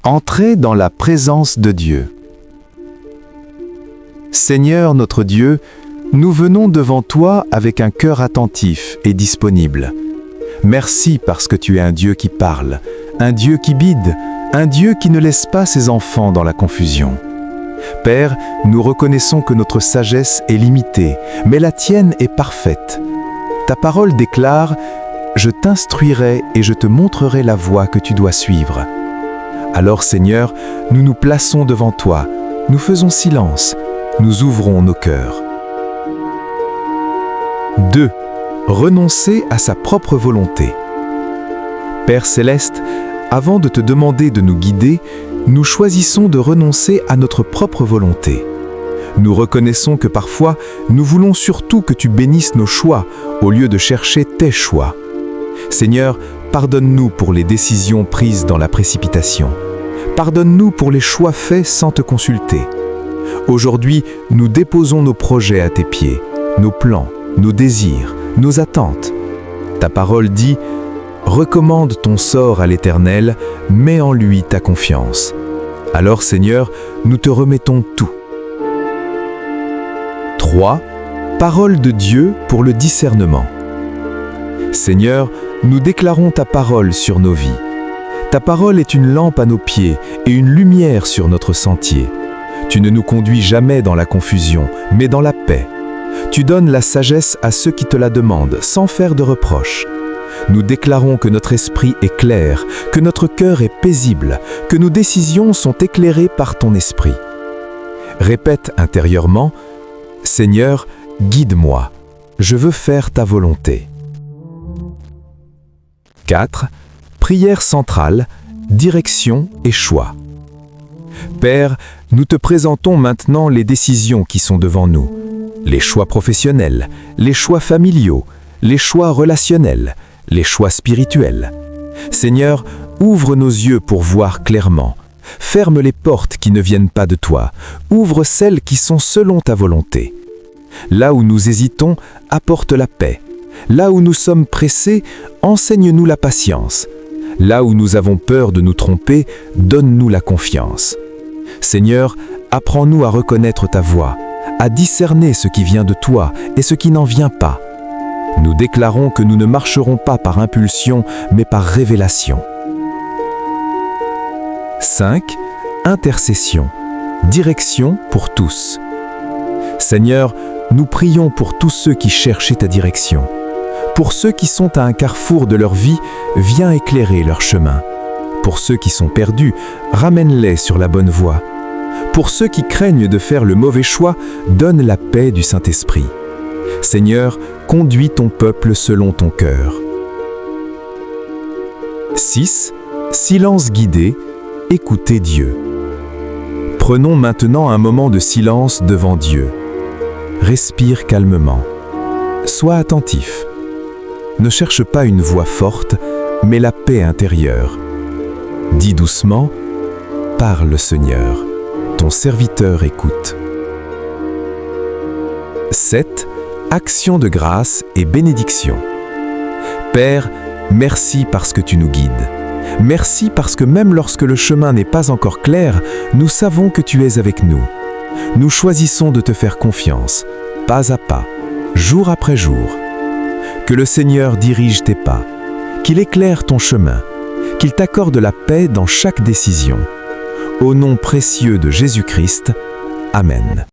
Entrez dans la présence de Dieu. Seigneur notre Dieu, nous venons devant toi avec un cœur attentif et disponible. Merci parce que tu es un Dieu qui parle, un Dieu qui bide, un Dieu qui ne laisse pas ses enfants dans la confusion. Père, nous reconnaissons que notre sagesse est limitée, mais la tienne est parfaite. Ta parole déclare « Je t'instruirai et je te montrerai la voie que tu dois suivre ». Alors Seigneur, nous nous plaçons devant toi, nous faisons silence, nous ouvrons nos cœurs. 2. Renoncer à sa propre volonté. Père Céleste, avant de te demander de nous guider, nous choisissons de renoncer à notre propre volonté. Nous reconnaissons que parfois, nous voulons surtout que tu bénisses nos choix au lieu de chercher tes choix. Seigneur, pardonne-nous pour les décisions prises dans la précipitation. Pardonne-nous pour les choix faits sans te consulter. Aujourd'hui, nous déposons nos projets à tes pieds, nos plans, nos désirs, nos attentes. Ta parole dit « Recommande ton sort à l'Éternel, mets en lui ta confiance. » Alors Seigneur, nous te remettons tout. 3. Parole de Dieu pour le discernement. Seigneur, nous déclarons ta parole sur nos vies. Ta parole est une lampe à nos pieds et une lumière sur notre sentier. Tu ne nous conduis jamais dans la confusion, mais dans la paix. Tu donnes la sagesse à ceux qui te la demandent, sans faire de reproches. Nous déclarons que notre esprit est clair, que notre cœur est paisible, que nos décisions sont éclairées par ton esprit. Répète intérieurement « Seigneur, guide-moi, je veux faire ta volonté. » 4. Prière centrale, direction et choix. Père, nous te présentons maintenant les décisions qui sont devant nous. Les choix professionnels, les choix familiaux, les choix relationnels, les choix spirituels. Seigneur, ouvre nos yeux pour voir clairement. Ferme les portes qui ne viennent pas de toi. Ouvre celles qui sont selon ta volonté. Là où nous hésitons, apporte la paix. Là où nous sommes pressés, enseigne-nous la patience. Là où nous avons peur de nous tromper, donne-nous la confiance. Seigneur, apprends-nous à reconnaître ta voix, à discerner ce qui vient de toi et ce qui n'en vient pas. Nous déclarons que nous ne marcherons pas par impulsion, mais par révélation. 5. Intercession. Direction pour tous. Seigneur, nous prions pour tous ceux qui cherchent ta direction. Pour ceux qui sont à un carrefour de leur vie, viens éclairer leur chemin. Pour ceux qui sont perdus, ramène-les sur la bonne voie. Pour ceux qui craignent de faire le mauvais choix, donne la paix du Saint-Esprit. Seigneur, conduis ton peuple selon ton cœur. 6. Silence guidé, écoutez Dieu. Prenons maintenant un moment de silence devant Dieu. Respire calmement. Sois attentif. Ne cherche pas une voix forte, mais la paix intérieure. Dis doucement, « Parle Seigneur, ton serviteur écoute. » 7. Action de grâce et bénédiction. Père, merci parce que tu nous guides. Merci parce que même lorsque le chemin n'est pas encore clair, nous savons que tu es avec nous. Nous choisissons de te faire confiance, pas à pas, jour après jour. Que le Seigneur dirige tes pas, qu'il éclaire ton chemin, qu'il t'accorde la paix dans chaque décision. Au nom précieux de Jésus-Christ, Amen.